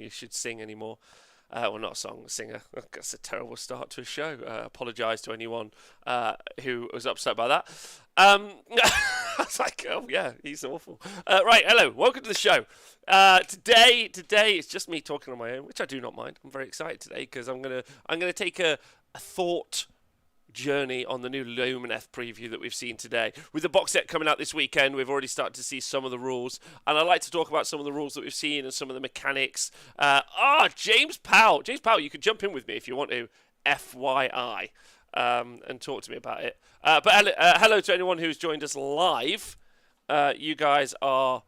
you should sing anymore. Well, not a song, a singer. That's a terrible start to a show. Apologise to anyone who was upset by that. I was like, oh yeah, he's awful. Right, hello, welcome to the show. Today it's just me talking on my own, which I do not mind. I'm very excited today because I'm gonna take a thought journey on the new Lumineth preview that we've seen today. With the box set coming out this weekend, we've already started to see some of the rules, and I'd like to talk about some of the rules that we've seen and some of the mechanics. James Powell, you can jump in with me if you want to. FYI, and talk to me about it. But hello to anyone who's joined us live. You guys are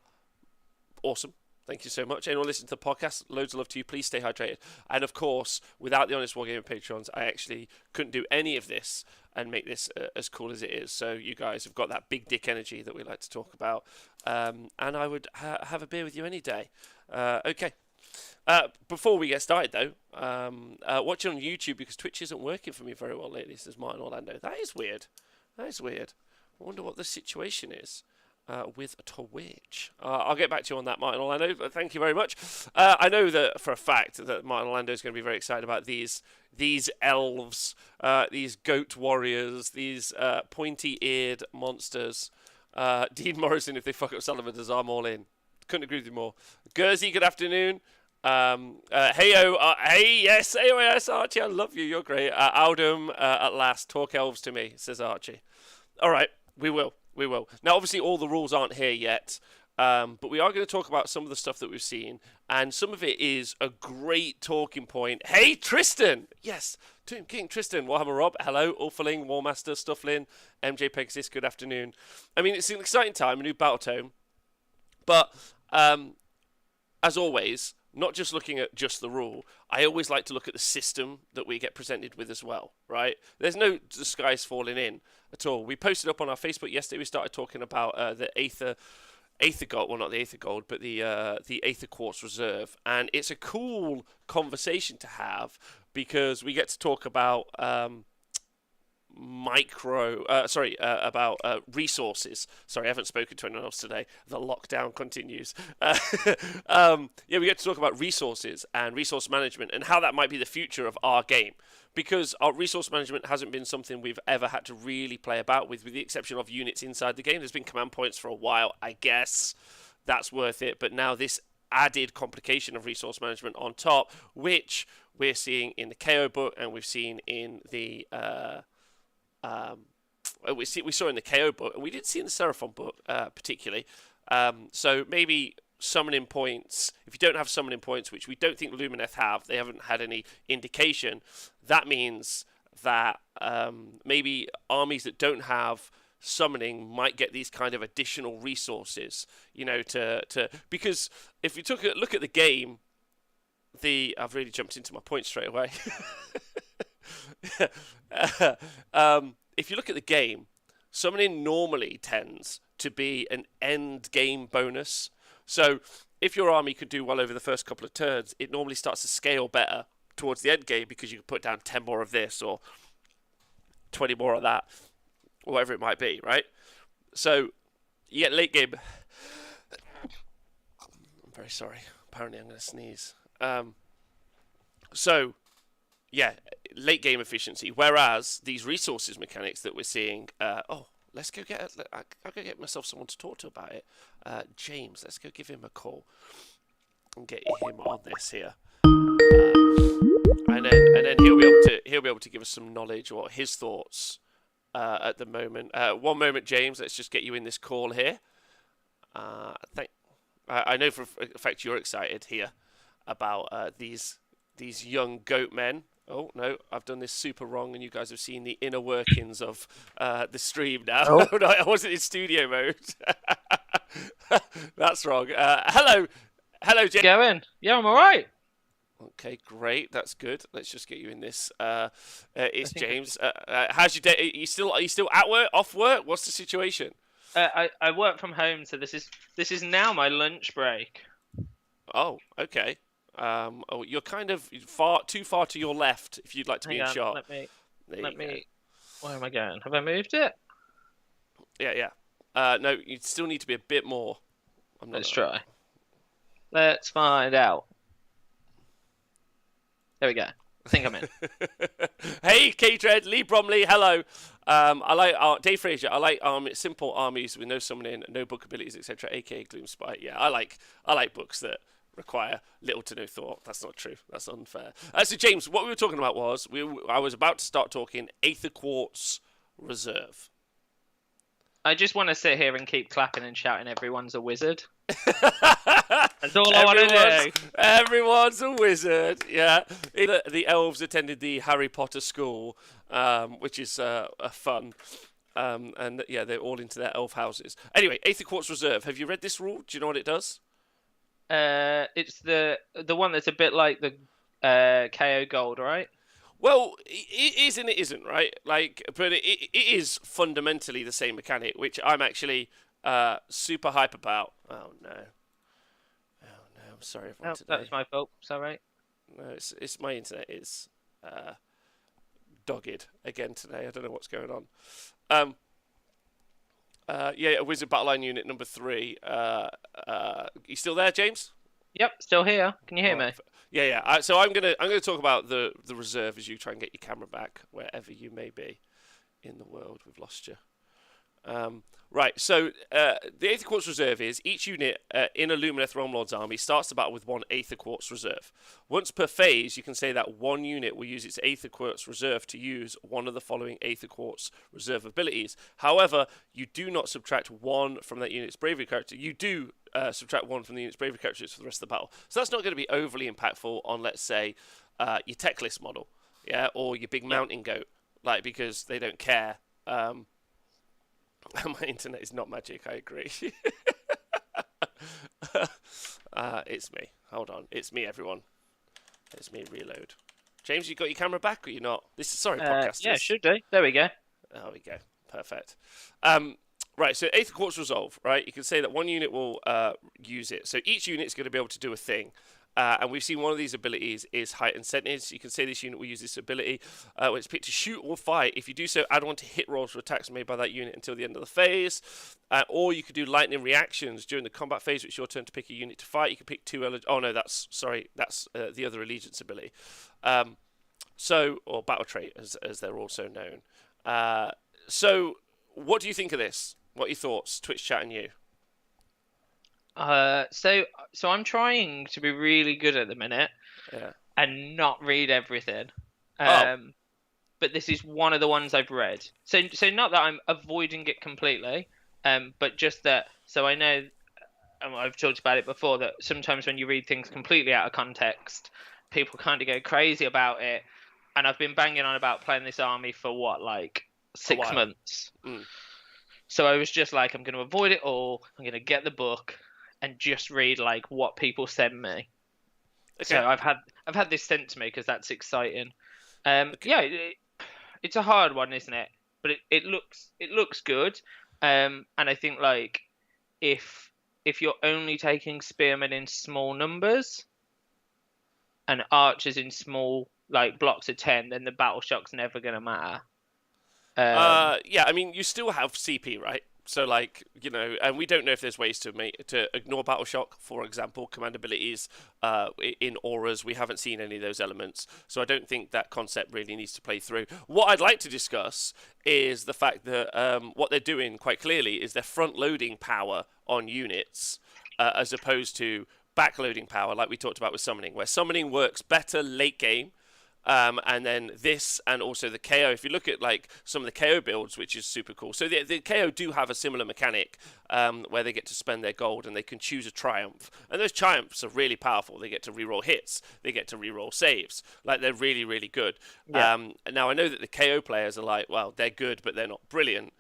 awesome. Thank you so much. Anyone listening to the podcast, loads of love to you. Please stay hydrated. And of course, without the Honest Wargaming Patrons, I actually couldn't do any of this and make this as cool as it is. So you guys have got that big dick energy that we like to talk about. And I would have a beer with you any day. Okay. Before we get started, though, watching on YouTube because Twitch isn't working for me very well lately, says Martin Orlando. That is weird. I wonder what the situation is. With Twitch. I'll get back to you on that, Martin Orlando, but thank you very much. I know that for a fact that Martin Orlando is going to be very excited about these elves, these goat warriors, these pointy-eared monsters. Dean Morrison, if they fuck up Sullivan, I'm all in. Couldn't agree with you more. Gursey, good afternoon. Hey, yes, AOS, Archie, I love you, you're great. Aldum, at last, talk elves to me, says Archie. All right, we will. Now, obviously, all the rules aren't here yet, but we are going to talk about some of the stuff that we've seen, and some of it is a great talking point. Hey, Tristan! Yes, Tomb King, Tristan, Warhammer Rob, hello, Ulfaling, Warmaster, Stufflin, MJ Pegasus, good afternoon. I mean, it's an exciting time, a new battle tome, but as always, not just looking at just the rule, I always like to look at the system that we get presented with as well, right? There's no skies falling in at all. We posted up on our Facebook yesterday, we started talking about the Aether Gold, well not the Aether Gold, but the Aether Quartz Reserve, and it's a cool conversation to have because we get to talk about about resources. Sorry, I haven't spoken to anyone else today. The lockdown continues. We get to talk about resources and resource management and how that might be the future of our game. Because our resource management hasn't been something we've ever had to really play about with the exception of units inside the game. There's been command points for a while, I guess. That's worth it. But now this added complication of resource management on top, which we're seeing in the KO book and we've seen in the we saw in the KO book, and we didn't see in the Seraphon book particularly. So maybe summoning points. If you don't have summoning points, which we don't think Lumineth have, they haven't had any indication. That means that maybe armies that don't have summoning might get these kind of additional resources. You know, because if you took a look at the game, I've really jumped into my point straight away. If you look at the game, summoning normally tends to be an end game bonus. So if your army could do well over the first couple of turns, it normally starts to scale better towards the end game because you can put down 10 more of this or 20 more of that, or whatever it might be, right? So you get late game. I'm very sorry. Apparently I'm going to sneeze. Late game efficiency. Whereas these resources mechanics that we're seeing, let's go I'll go get myself someone to talk to about it. James, let's go give him a call and get him on this here. And then he'll be able to give us some knowledge or his thoughts at the moment. One moment, James. Let's just get you in this call here. I know for a fact you're excited here about these young goat men. Oh, no, I've done this super wrong, and you guys have seen the inner workings of the stream now. Oh. No, I wasn't in studio mode. That's wrong. Hello, James. Going? Yeah, I'm all right. Okay, great. That's good. Let's just get you in this. It's James. How's your day? Are you still at work? Off work? What's the situation? I work from home, so this is now my lunch break. Oh, okay. You're kind of too far to your left if you'd like to be in shot. Let me. Where am I going? Have I moved it? Yeah. No, you still need to be a bit more. Let's try. Let's find out. There we go. I think I'm in. Hey, K-Dread, Lee Bromley, hello. I like Dave Fraser. I like simple armies with no summoning, no book abilities, etc. AKA Gloom Spite. Yeah, I like books that require little to no thought. That's not true. That's unfair. So James, what we were talking about was I was about to start talking Aether Quartz Reserve. I just want to sit here and keep clapping and shouting. Everyone's a wizard. That's all I want to everyone's, do. everyone's a wizard. Yeah, the elves attended the Harry Potter school, which is fun. And yeah, they're all into their elf houses. Anyway, Aether Quartz Reserve. Have you read this rule? Do you know what it does? It's the one that's a bit like the KO Gold, right? Well, it is and it isn't, right? Like, but it is fundamentally the same mechanic, which I'm actually super hype about. Oh no, I'm sorry everyone Oh, today. that was my fault. Is that right? No, it's my internet is dogged again today. I don't know what's going on. Yeah, Wizard Battleline Unit number 3. You still there, James? Yep, still here. Can you hear me? Yeah. So I'm gonna talk about the reserve as you try and get your camera back wherever you may be in the world. We've lost you. Right, so the Aether Quartz Reserve is each unit in a Lumineth Realmlords army starts the battle with one Aether Quartz Reserve. Once per phase, you can say that one unit will use its Aether Quartz Reserve to use one of the following Aether Quartz Reserve abilities. However, you do not subtract one from that unit's bravery character. You do subtract one from the unit's bravery characters for the rest of the battle. So that's not going to be overly impactful on, let's say, your tech list model, yeah, or your big mountain goat, like, because they don't care. My internet is not magic, I agree. It's me. Hold on. It's me, everyone. It's me, reload. James, you got your camera back or you not? This is, sorry, podcasters. Yeah, should do. There we go. There we go. Perfect. Right, so Aether Quartz Resolve, right? You can say that one unit will use it. So each unit is going to be able to do a thing. And we've seen one of these abilities is Heightened Sentence. You can say this unit will use this ability when it's picked to shoot or fight. If you do so, add 1 to hit rolls for attacks made by that unit until the end of the phase. Or you could do Lightning Reactions during the combat phase, which is your turn to pick a unit to fight. You can pick 2... Oh, no, that's the other Allegiance ability. Or Battle Trait, as they're also known. So, what do you think of this? What are your thoughts, Twitch chat and you? So I'm trying to be really good at the minute, Yeah. and not read everything. Oh. But this is one of the ones I've read. So not that I'm avoiding it completely, but just that. So I know, and I've talked about it before, that sometimes when you read things completely out of context, people kind of go crazy about it. And I've been banging on about playing this army for what, like 6 months. So I was just like, I'm going to avoid it all. I'm going to get the book and just read like what people send me. Okay. So I've had this sent to me because that's exciting. Okay. Yeah, it's a hard one, isn't it? But it looks good. And I think like if you're only taking spearmen in small numbers and archers in small like blocks of 10, then the battle shock's never going to matter. Yeah, I mean, you still have CP, right? So, like, you know, and we don't know if there's ways to ignore Battle Shock, for example, command abilities in auras. We haven't seen any of those elements. So I don't think that concept really needs to play through. What I'd like to discuss is the fact that what they're doing quite clearly is they're front-loading power on units as opposed to back-loading power, like we talked about with summoning, where summoning works better late game. And then this, and also the KO. If you look at like some of the KO builds, which is super cool. So the KO do have a similar mechanic where they get to spend their gold and they can choose a triumph. And those triumphs are really powerful. They get to reroll hits. They get to reroll saves. Like, they're really, really good. Yeah. Now I know that the KO players are like, well, they're good, but they're not brilliant,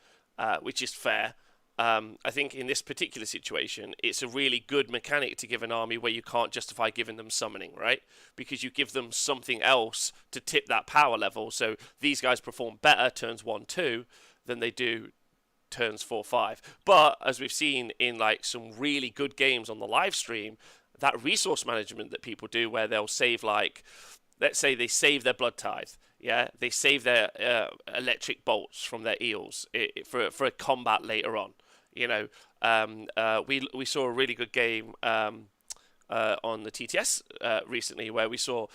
which is fair. I think in this particular situation, it's a really good mechanic to give an army where you can't justify giving them summoning, right? Because you give them something else to tip that power level. So these guys perform better turns 1-2 than they do turns 4-5. But as we've seen in like some really good games on the live stream, that resource management that people do where they'll save, like, let's say they save their blood tithe. Yeah, they save their electric bolts from their eels for a combat later on. You know, we saw a really good game on the TTS recently, where we saw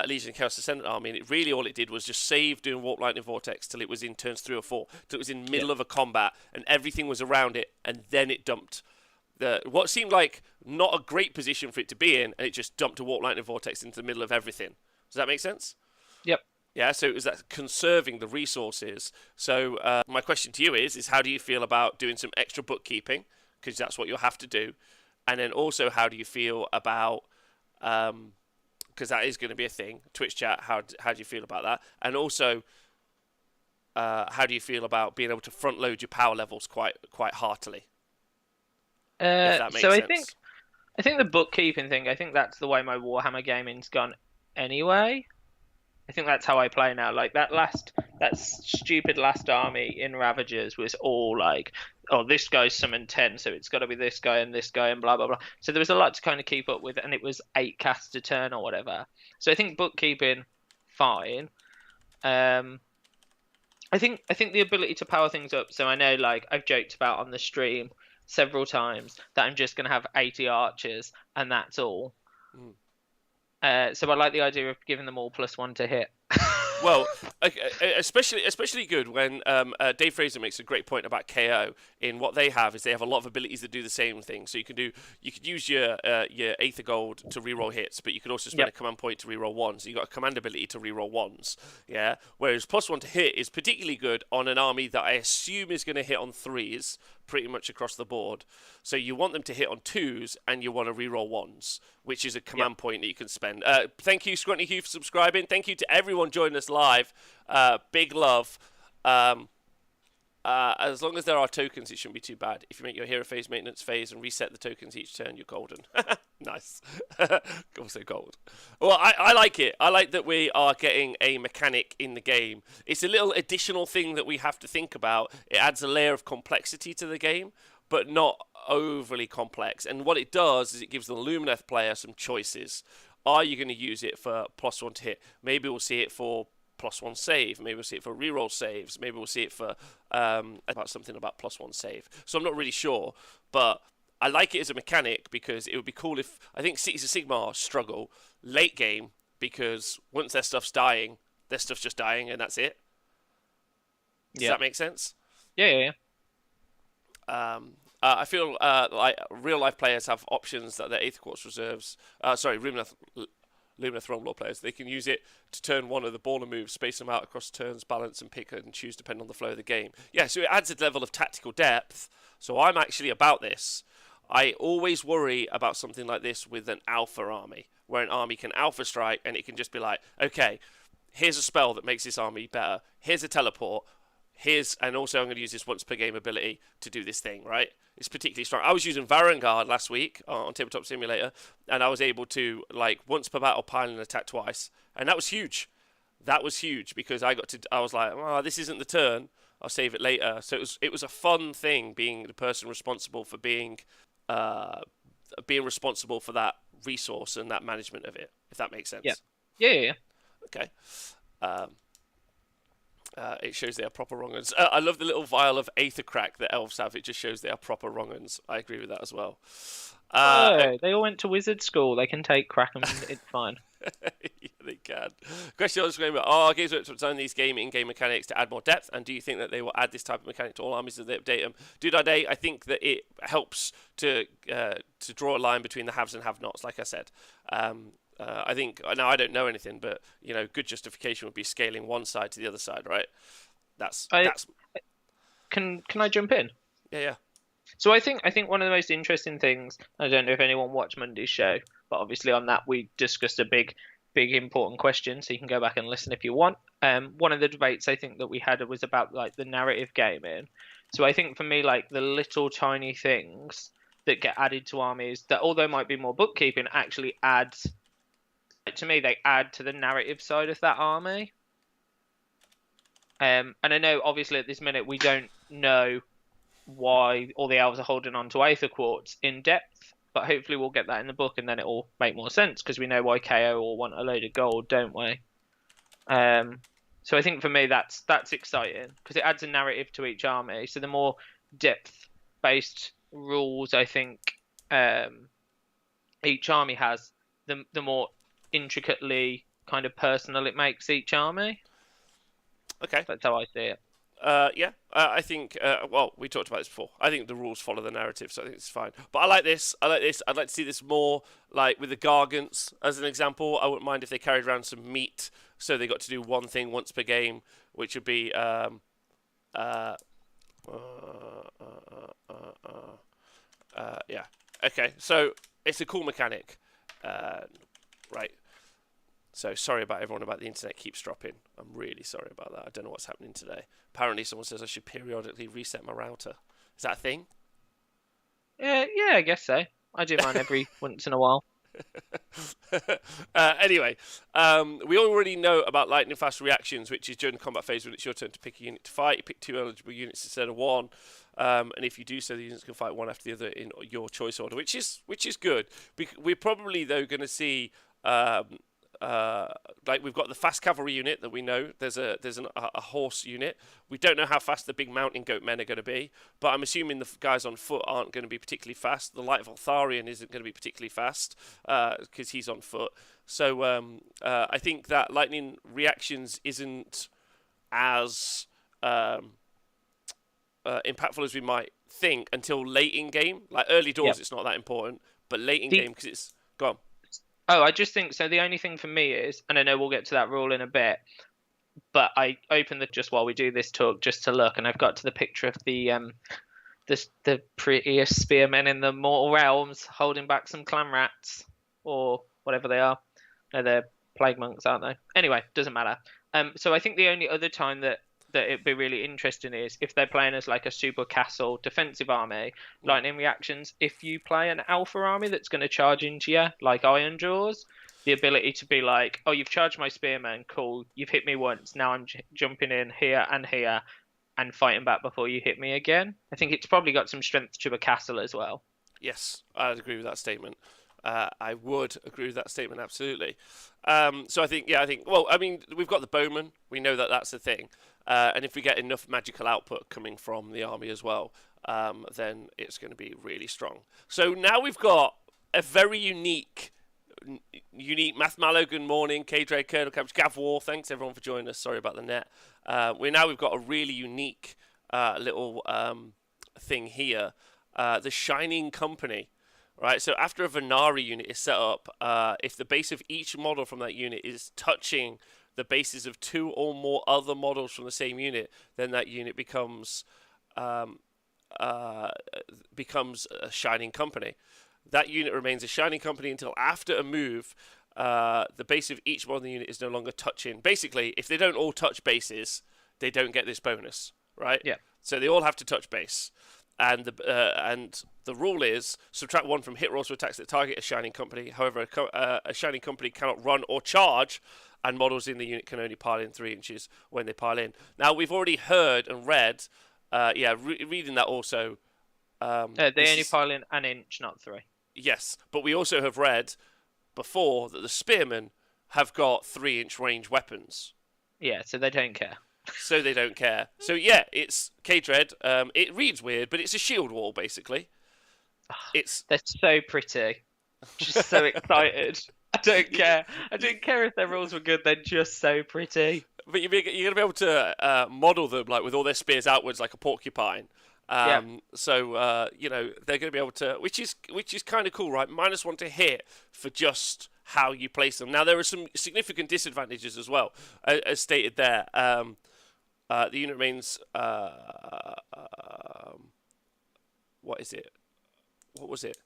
Legion of Chaos Ascendant army, and it really all it did was just save doing Warp Lightning Vortex till it was in turns 3 or 4, till it was in the middle of a combat, and everything was around it, and then it dumped what seemed like not a great position for it to be in, and it just dumped a Warp Lightning Vortex into the middle of everything. Does that make sense? Yep. Yeah, so it was that conserving the resources. So my question to you is how do you feel about doing some extra bookkeeping? Because that's what you'll have to do. And then also, how do you feel about, because that is going to be a thing, Twitch chat, how do you feel about that? And also, how do you feel about being able to front load your power levels quite heartily? If that makes So sense. I think the bookkeeping thing, I think that's the way my Warhammer gaming's gone anyway. I think that's how I play now. Like that stupid last army in Ravagers was all like, oh, this guy's summoned 10, so it's got to be this guy and blah blah blah. So there was a lot to kind of keep up with, and it was 8 casts a turn or whatever. So I think bookkeeping, fine. I think the ability to power things up. So I know, like I've joked about on the stream several times that I'm just going to have 80 archers and that's all. So I like the idea of giving them all +1 to hit. Well, especially good when Dave Fraser makes a great point about KO. In what they have is they have a lot of abilities that do the same thing. So you could use your Aether Gold to reroll hits, but you could also spend a command point to reroll ones. So you got a command ability to reroll ones. Yeah. Whereas +1 to hit is particularly good on an army that I assume is going to hit on 3s pretty much across the board. So you want them to hit on 2s and you want to reroll 1s, which is a command point that you can spend. Thank you, Scrutiny Hugh, for subscribing. Thank you to everyone joining us live. Big love. As long as there are tokens, it shouldn't be too bad. If you make your hero phase maintenance phase and reset the tokens each turn, you're golden. Nice. Also gold. Well, I like it. I like that we are getting a mechanic in the game. It's a little additional thing that we have to think about. It adds a layer of complexity to the game, but not overly complex. And what it does is it gives the Lumineth player some choices. Are you going to use it for +1 to hit? Maybe we'll see it for +1 save. Maybe we'll see it for reroll saves. Maybe we'll see it for about something about +1 save. So I'm not really sure, but I like it as a mechanic because it would be cool if I think Cities of Sigmar struggle late game because once their stuff's dying, their stuff's just dying and that's it. Does that make sense? Yeah. I feel like real life players have options that their Aether Quartz reserves. Lumineth Realmlords players, they can use it to turn one of the baller moves, space them out across turns, balance and pick and choose depending on the flow of the game. Yeah, so it adds a level of tactical depth. So I'm actually about this. I always worry about something like this with an alpha army, where an army can alpha strike and it can just be like, okay, here's a spell that makes this army better. Here's a teleport. And also I'm going to use this once per game ability to do this thing, right? It's particularly strong. I was using Varangard last week on Tabletop Simulator, and I was able to, like, once per battle pile and attack twice. And that was huge. That was huge because I was like, oh, this isn't the turn. I'll save it later. So it was a fun thing being the person responsible for being responsible for that resource and that management of it, if that makes sense. Yeah. Okay. It shows they are proper wrong-uns. I love the little vial of Aether Crack that elves have. It just shows they are proper wrong-uns. I agree with that as well. They all went to wizard school. They can take Kraken. It's fine. Yeah, they can. Question on the screen about, games to design these in-game mechanics to add more depth, and do you think that they will add this type of mechanic to all armies as they update them? I think that it helps to draw a line between the haves and have-nots, like I said. I think, now I don't know anything, but, good justification would be scaling one side to the other side, right? Can I jump in? Yeah. So I think one of the most interesting things, I don't know if anyone watched Monday's show, but obviously on that we discussed a big important question, so you can go back and listen if you want. One of the debates I think that we had was about like the narrative gaming. So I think for me, like the little tiny things that get added to armies that although might be more bookkeeping actually adds, to me, they add to the narrative side of that army. And I know obviously at this minute we don't know why all the elves are holding on to Aether Quartz in depth, but hopefully we'll get that in the book and then it'll make more sense because we know why KO will want a load of gold, don't we? So I think for me that's exciting because it adds a narrative to each army. So the more depth-based rules, I think, each army has, the more intricately kind of personal it makes each army. Okay. That's how I see it. Yeah, I think. Well, we talked about this before. I think the rules follow the narrative, so I think it's fine. But I like this. I like this. I'd like to see this more, like with the Gargants as an example. I wouldn't mind if they carried around some meat, so they got to do one thing once per game, which would be uh, yeah. Okay, so it's a cool mechanic, right? So sorry about everyone about the internet keeps dropping. I'm really sorry about that. I don't know what's happening today. Apparently someone says I should periodically reset my router. Is that a thing? Yeah, I guess so. I do mine every once in a while. Anyway, we already know about lightning fast reactions, which is during the combat phase when it's your turn to pick a unit to fight. You pick 2 eligible units instead of 1, and if you do so, the units can fight one after the other in your choice order, which is good. We're probably though going to see. Like we've got the fast cavalry unit that we know there's a horse unit. We don't know how fast the big mountain goat men are going to be, but I'm assuming the guys on foot aren't going to be particularly fast. The light Voltharian isn't going to be particularly fast because he's on foot. So I think that lightning reactions isn't as impactful as we might think until late in game. Like early doors, It's not that important, but late in game because it's gone. Oh, I just think so. The only thing for me is, and I know we'll get to that rule in a bit, but I opened just while we do this talk just to look, and I've got to the picture of the prettiest spearmen in the mortal realms holding back some clan rats or whatever they are. No, they're plague monks, aren't they? Anyway, doesn't matter. So I think the only other time that it'd be really interesting is if they're playing as like a super castle defensive army, lightning reactions. If you play an alpha army that's going to charge into you, like Iron Jaws, the ability to be like, oh, you've charged my spearman, cool, you've hit me once, now I'm jumping in here and fighting back before you hit me again. I think it's probably got some strength to a castle as well. Yes, I'd agree with that statement. I would agree with that statement, absolutely. So I think, well, I mean, we've got the bowman. We know that that's the thing. And if we get enough magical output coming from the army as well, then it's going to be really strong. So now we've got a very unique Math Mallow, good morning. K-Dre, Colonel Cabbage, Gav War, thanks everyone for joining us. Sorry about the net. We've got a really unique little thing here. The Shining Company. Right, so after a Venari unit is set up, if the base of each model from that unit is touching the bases of 2 or more other models from the same unit, then that unit becomes a Shining Company. That unit remains a Shining Company until after a move, the base of each model in the unit is no longer touching. Basically, if they don't all touch bases, they don't get this bonus, right? Yeah. So they all have to touch base. And the rule is subtract 1 from hit rolls for attacks that target a Shining Company. However, a Shining Company cannot run or charge, and models in the unit can only pile in 3 inches when they pile in. Now, we've already heard and read, reading that also. They only pile in an inch, not 3. Yes, but we also have read before that the spearmen have got 3-inch range weapons. Yeah, so they don't care. So they don't care. So yeah, it's K-Dread. It reads weird, but it's a shield wall basically. They're so pretty. Just so excited. I don't care. I don't care if their rules were good. They're just so pretty. But you're gonna be able to model them like with all their spears outwards, like a porcupine. So they're gonna be able to, which is kind of cool, right? -1 to hit for just how you place them. Now there are some significant disadvantages as well, as stated there. The unit remains. What is it? What was it?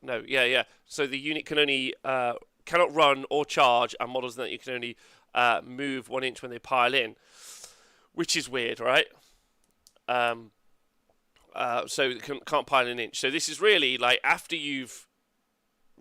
No, yeah. So the unit can only cannot run or charge, and models that you can only move 1 inch when they pile in, which is weird, right? So it can't pile an inch. So this is really like after you've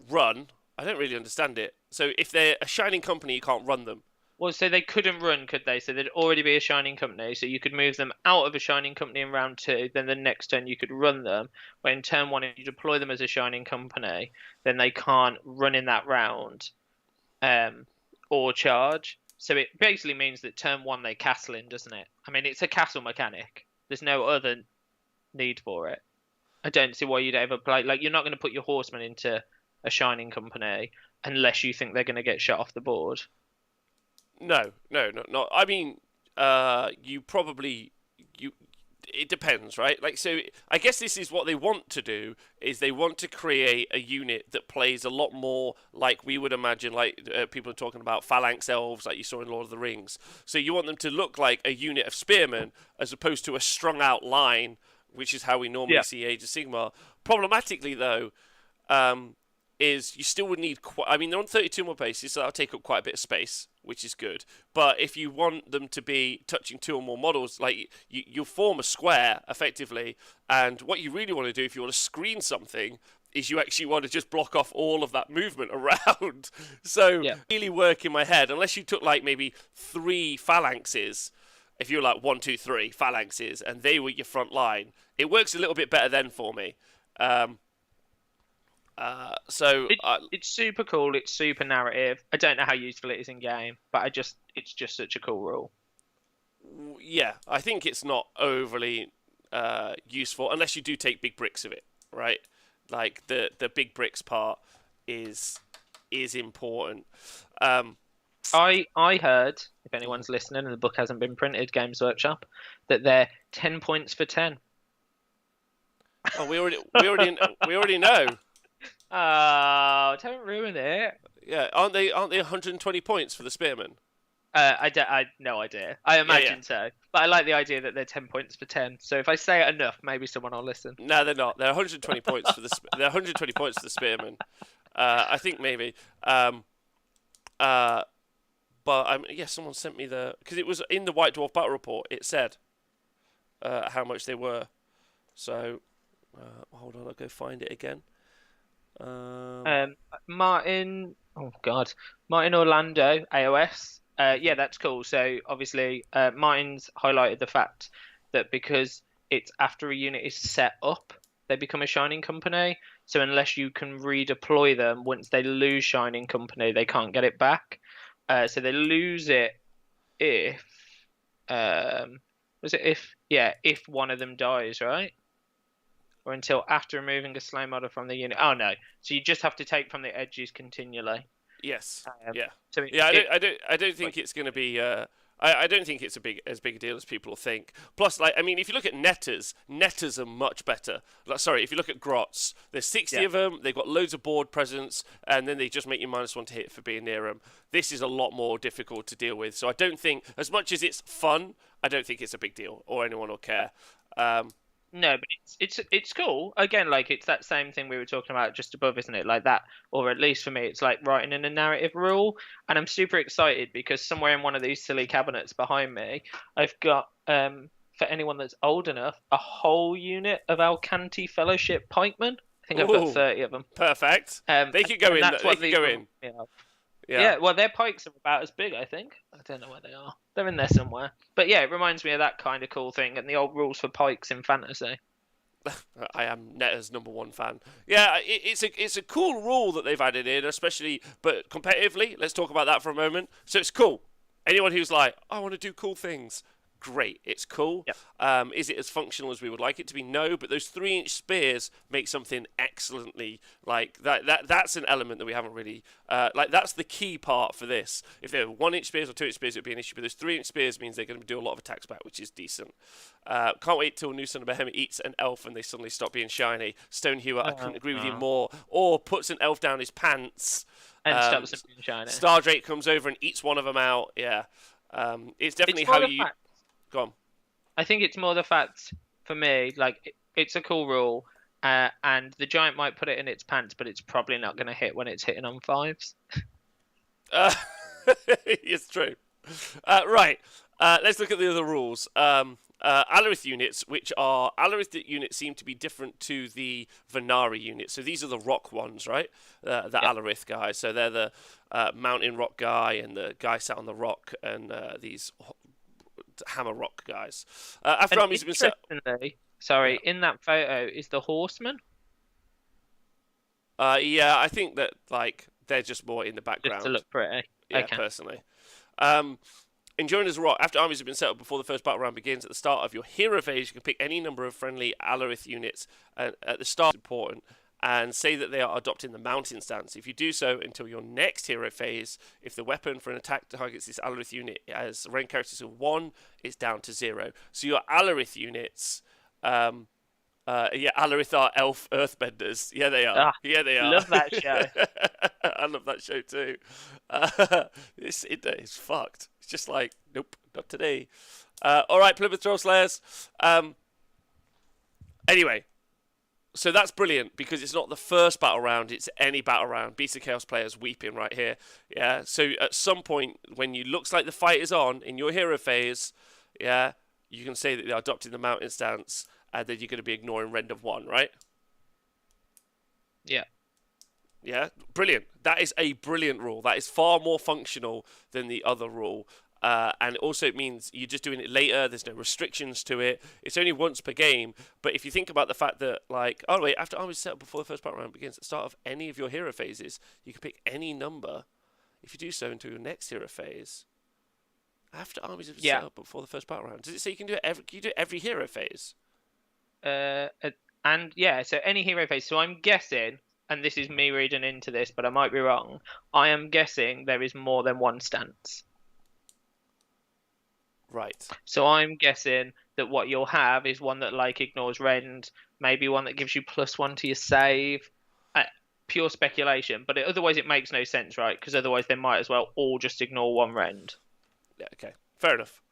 run. I don't really understand it. So if they're a Shining Company, you can't run them. Well, so they couldn't run, could they? So they'd already be a Shining Company. So you could move them out of a Shining Company in round 2. Then the next turn you could run them. When turn 1, if you deploy them as a Shining Company, then they can't run in that round or charge. So it basically means that turn 1 they castle in, doesn't it? I mean, it's a castle mechanic. There's no other need for it. I don't see why you'd ever play. Like, you're not going to put your horsemen into a Shining Company unless you think they're going to get shot off the board. No, not. I mean, you probably you. It depends, right? Like, so I guess this is what they want to do: is they want to create a unit that plays a lot more like we would imagine, like people are talking about phalanx elves, like you saw in Lord of the Rings. So you want them to look like a unit of spearmen as opposed to a strung-out line, which is how we normally Yeah. see Age of Sigmar. Problematically, though, is you still would need. I mean, they're on 32 more bases, so that'll take up quite a bit of space, which is good. But if you want them to be touching 2 or more models, like you'll form a square effectively. And what you really want to do, if you want to screen something, is you actually want to just block off all of that movement around. So Yeah. really work in my head, unless you took like maybe 3 phalanxes. If you were like 1, 2, 3 phalanxes, and they were your front line, it works a little bit better then for me. It's super cool. It's super narrative. I don't know how useful it is in game, but it's just such a cool rule. Yeah, I think it's not overly useful unless you do take big bricks of it, right? Like the big bricks part is important. I heard, if anyone's listening and the book hasn't been printed, Games Workshop, that they're 10 points for 10. Oh, we already know. Oh, don't ruin it. Yeah, aren't they 120 points for the spearmen? I no idea. I imagine so. But I like the idea that they're 10 points for 10. So if I say it enough, maybe someone will listen. No, they're not. They're 120 points for the they're 120 points for the spearmen. I think maybe. But someone sent me because it was in the White Dwarf Battle Report. It said how much they were. So hold on, I'll go find it again. Martin Orlando, AOS. Yeah, that's cool. So obviously, Martin's highlighted the fact that because it's after a unit is set up, they become a Shining Company. So unless you can redeploy them, once they lose Shining Company, they can't get it back. So they lose it if if one of them dies, right? Or until after removing a slay model from the unit. Oh no! So you just have to take from the edges continually. Yes. Yeah. I don't think it's going to be. I don't think it's as big a deal as people think. Plus, like, I mean, if you look at netters are much better. Like, sorry, if you look at grots, there's 60 of them. They've got loads of board presence, and then they just make you -1 to hit for being near them. This is a lot more difficult to deal with. So I don't think, as much as it's fun, I don't think it's a big deal or anyone will care. No, but it's cool. Again, like it's that same thing we were talking about just above, isn't it? Like that, or at least for me, it's like writing in a narrative rule. And I'm super excited because somewhere in one of these silly cabinets behind me, I've got for anyone that's old enough, a whole unit of Alcanti Fellowship pikemen. I think I've got 30 of them. Perfect. They could go in. They could go in. Yeah, well, their pikes are about as big, I think. I don't know where they are. They're in there somewhere. But yeah, it reminds me of that kind of cool thing and the old rules for pikes in fantasy. I am Netta's #1 fan. Yeah, it's a cool rule that they've added in, especially, but competitively, let's talk about that for a moment. So it's cool. Anyone who's like, I want to do cool things, great, it's cool. Yep. Is it as functional as we would like it to be? No, but those 3-inch spears make something excellently like that. That's an element that we haven't really like. That's the key part for this. If they're 1-inch spears or 2-inch spears, it would be an issue. But those 3-inch spears means they're going to do a lot of attacks back, which is decent. Can't wait till New Son of Behemoth eats an elf and they suddenly stop being shiny. Stonehewer, I couldn't agree with you more. Or puts an elf down his pants and stops them being shiny. Stardrake comes over and eats one of them out. Yeah, it's definitely how you. Go on. I think it's more the fact for me, like it's a cool rule, and the giant might put it in its pants, but it's probably not going to hit when it's hitting on 5s. It's true. Right. Let's look at the other rules. Alarith units, Alarith units seem to be different to the Venari units. So these are the rock ones, right? Alarith guys. So they're the mountain rock guy and the guy sat on the rock and these hammer rock guys. After armies have been set. Sorry, in that photo is the horseman. Yeah, I think that like they're just more in the background. Just to look pretty. Yeah, okay. Personally. Enjoying as rock. After armies have been set up before the first battle round begins, at the start of your hero phase, you can pick any number of friendly Alarith units. At the start, it's important. and say that they are adopting the mountain stance. If you do so until your next hero phase, if the weapon for an attack targets this Alarith unit as rank characters of 1, it's down to 0. So your Alarith units, Alarith are elf earthbenders. Yeah, they are. Ah, Yeah, they are. love that show. I love that show too. It's fucked. It's just like, nope, not today. All right, Plymouth Troll Slayers. Anyway, so that's brilliant because it's not the first battle round, it's any battle round. Beast of Chaos players weeping right here. Yeah, so at some point when you looks like the fight is on in your hero phase, yeah, you can say that they're adopting the mountain stance and then you're going to be ignoring rend of 1, right? Yeah. Yeah, brilliant. That is a brilliant rule. That is far more functional than the other rule. And also it means you're just doing it later. There's no restrictions to it. It's only once per game. But if you think about the fact that, like, oh wait, after armies set up before the first battle round begins, at the start of any of your hero phases, you can pick any number. If you do so until your next hero phase, after armies have set up before the first battle round, does it say you can do it every? Can you do it every hero phase? And yeah, so any hero phase. So I'm guessing, and this is me reading into this, but I might be wrong. I am guessing there is more than one stance. Right. So I'm guessing that what you'll have is one that like ignores rend, maybe one that gives you +1 to your save. Pure speculation, but otherwise it makes no sense, right? Because otherwise they might as well all just ignore one rend. Yeah. Okay. Fair enough.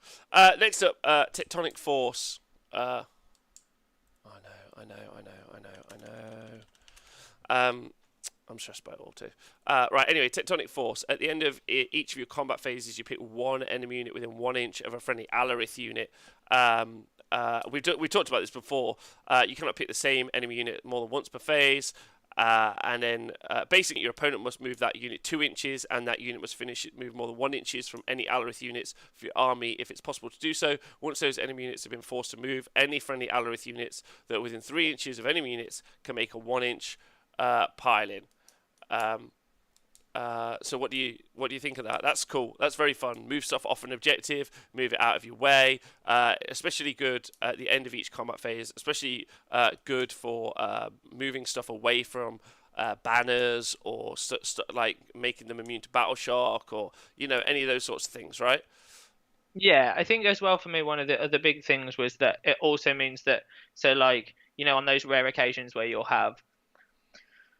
Next up, tectonic force. I know. I'm stressed by it all too. Right, anyway, Tectonic Force. At the end of each of your combat phases, you pick one enemy unit within 1 inch of a friendly Alarith unit. We've talked about this before. You cannot pick the same enemy unit more than once per phase. And then basically your opponent must move that unit 2 inches, and that unit must move more than 1 inches from any Alarith units for your army if it's possible to do so. Once those enemy units have been forced to move, any friendly Alarith units that are within 3 inches of enemy units can make a 1 inch pile-in. So what do you think of that? That's cool. That's very fun. Move stuff off an objective, move it out of your way. Especially good at the end of each combat phase. Especially good for moving stuff away from banners or like making them immune to battle shock or any of those sorts of things, right? Yeah, I think as well for me, one of the other big things was that it also means that, so like, on those rare occasions where you'll have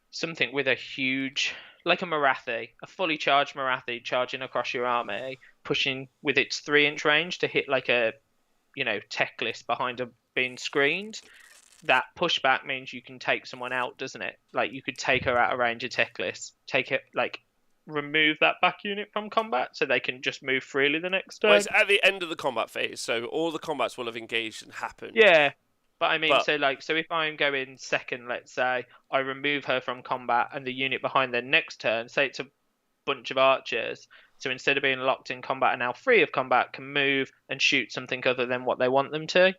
something with a huge, like a Marathi, a fully charged Marathi charging across your army, pushing with its 3-inch range to hit like a, tech list behind a being screened. That pushback means you can take someone out, doesn't it? Like you could take her out of range of tech lists, take it, like remove that back unit from combat so they can just move freely the next turn. Well, it's at the end of the combat phase, so all the combats will have engaged and happened. Yeah. But I mean, so if I'm going second, let's say, I remove her from combat and the unit behind their next turn, say it's a bunch of archers, so instead of being locked in combat and now free of combat, can move and shoot something other than what they want them to.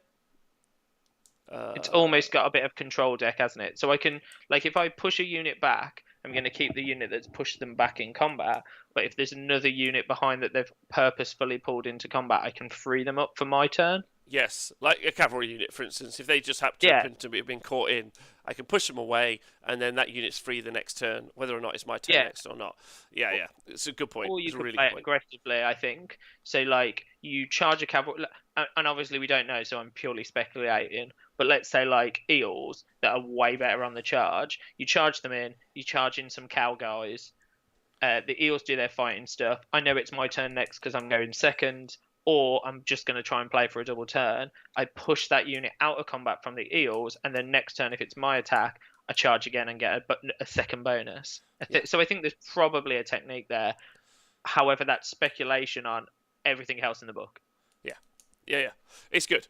It's almost got a bit of control deck, hasn't it? So I can, like, if I push a unit back, I'm going to keep the unit that's pushed them back in combat. But if there's another unit behind that they've purposefully pulled into combat, I can free them up for my turn. Yes, like a cavalry unit, for instance. If they just happen to have been caught in, I can push them away, and then that unit's free the next turn, whether or not it's my turn next or not. Yeah. It's a good point. Or you could play it aggressively, I think. So, like, you charge a cavalry, and obviously we don't know, so I'm purely speculating. But let's say, like, eels that are way better on the charge. You charge them in, you charge in some cow guys. The eels do their fighting stuff. I know it's my turn next because I'm going second. Or I'm just going to try and play for a double turn. I push that unit out of combat from the eels, and then next turn, if it's my attack, I charge again and get a second bonus. So I think there's probably a technique there. However, that's speculation on everything else in the book. Yeah. It's good.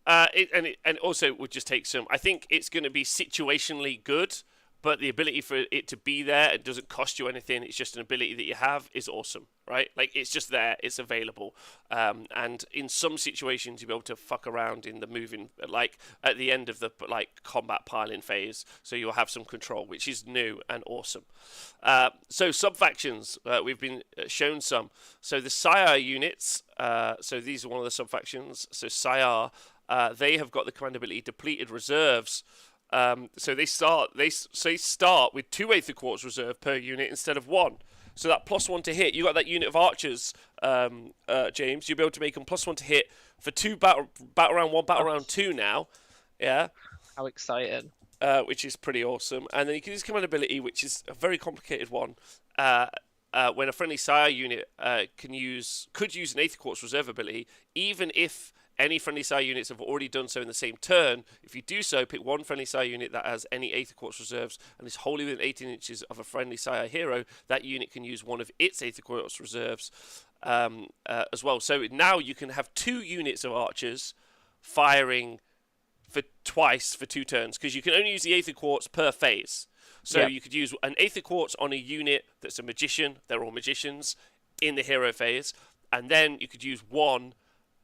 And also it would just take some. I think it's going to be situationally good. But the ability for it to be there, it doesn't cost you anything. It's just an ability that you have is awesome, right? Like it's just there, it's available. And in some situations, you'll be able to fuck around in the moving, like at the end of the combat piling phase. So you'll have some control, which is new and awesome. So sub factions, we've been shown some. So the Sire units. So these are one of the sub factions. So Sire, they have got the command ability depleted reserves. So they start with 2 Aether Quartz reserve per unit instead of 1. So that +1 to hit, you got that unit of archers, James. You'll be able to make them +1 to hit for 2 battle round 1, battle round 2 now. Yeah. How exciting! Which is pretty awesome. And then you can use command ability, which is a very complicated one. When a friendly Sire unit could use an Aether Quartz reserve ability, even if any friendly Sire units have already done so in the same turn. If you do so, pick one friendly Sire unit that has any Aether Quartz reserves and is wholly within 18 inches of a friendly Sire hero. That unit can use one of its Aether Quartz reserves as well. So now you can have 2 units of archers firing for twice for 2 turns, because you can only use the Aether Quartz per phase. So you could use an Aether Quartz on a unit that's a magician. They're all magicians in the hero phase. And then you could use one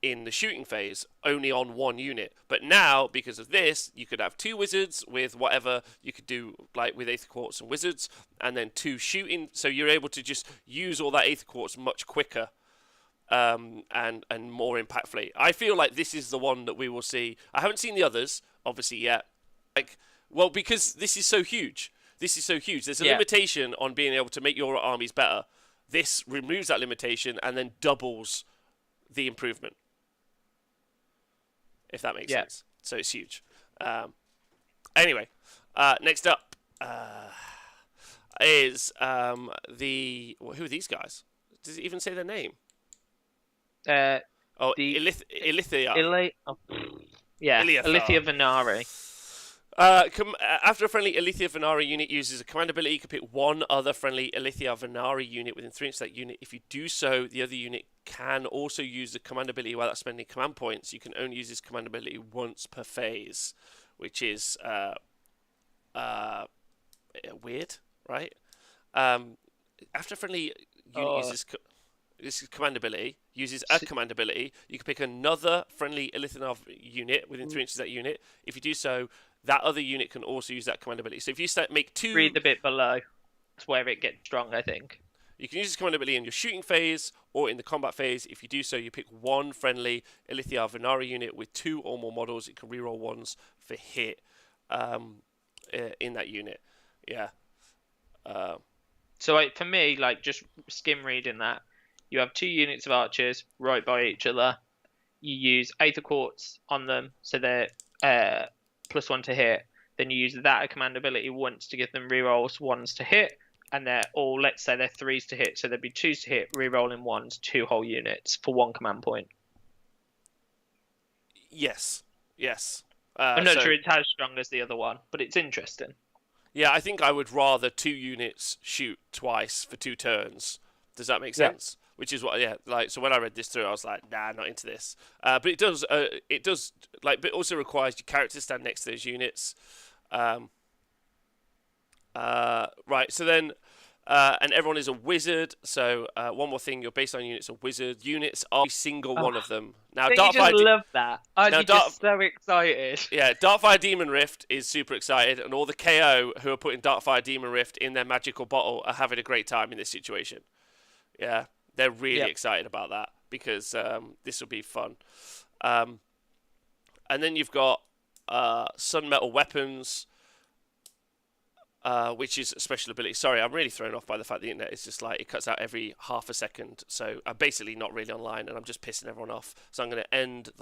in the shooting phase, only on one unit. But now, because of this, you could have 2 wizards with whatever you could do, like with Aether Quartz and wizards, and then 2 shooting. So you're able to just use all that Aether Quartz much quicker and more impactfully. I feel like this is the one that we will see. I haven't seen the others, obviously, yet. Because this is so huge. There's a limitation on being able to make your armies better. This removes that limitation and then doubles the improvement, if that makes sense. So it's huge. Anyway, next up is who are these guys? Does it even say their name? Ilithia. Ilithia Venari. After a friendly Ilithia Venari unit uses a command ability, you can pick one other friendly Ilithia Venari unit within 3 inches of that unit. If you do so, the other unit can also use the command ability without spending command points. You can only use this command ability once per phase, which is weird, right? After a friendly unit uses this command ability, uses a command ability, you can pick another friendly Ilithia unit within 3 inches of that unit. If you do so, that other unit can also use that command ability. So if you make 2... Read the bit below. That's where it gets strong, I think. You can use this command ability in your shooting phase or in the combat phase. If you do so, you pick one friendly Ilithia Venari unit with 2 or more models. It can reroll 1s for hit in that unit. Yeah. So for me, just skim reading that, you have 2 units of archers right by each other. You use Aether Quartz on them, so they're +1 to hit. Then you use that command ability once to give them rerolls 1s to hit, and they're all, let's say they're 3s to hit, so there'd be 2s to hit, rerolling 1s, 2 whole units for 1 command point. Yes. I'm not sure it's as strong as the other one, but it's interesting. Yeah, I think I would rather 2 units shoot twice for 2 turns. Does that make sense? Which is what, so when I read this through, I was like, nah, not into this. But it does, but it also requires your character to stand next to those units. Right, so then, and everyone is a wizard. So one more thing, your baseline units are wizard. Units are every single one of them. Now, you just love that. I'm just so excited. Yeah, Darkfire Demon Rift is super excited, and all the KO who are putting Darkfire Demon Rift in their magical bottle are having a great time in this situation. Yeah. They're really excited about that because this will be fun. And then you've got Sun Metal Weapons, which is a special ability. Sorry, I'm really thrown off by the fact the internet is just it cuts out every half a second. So I'm basically not really online and I'm just pissing everyone off. So I'm going to end the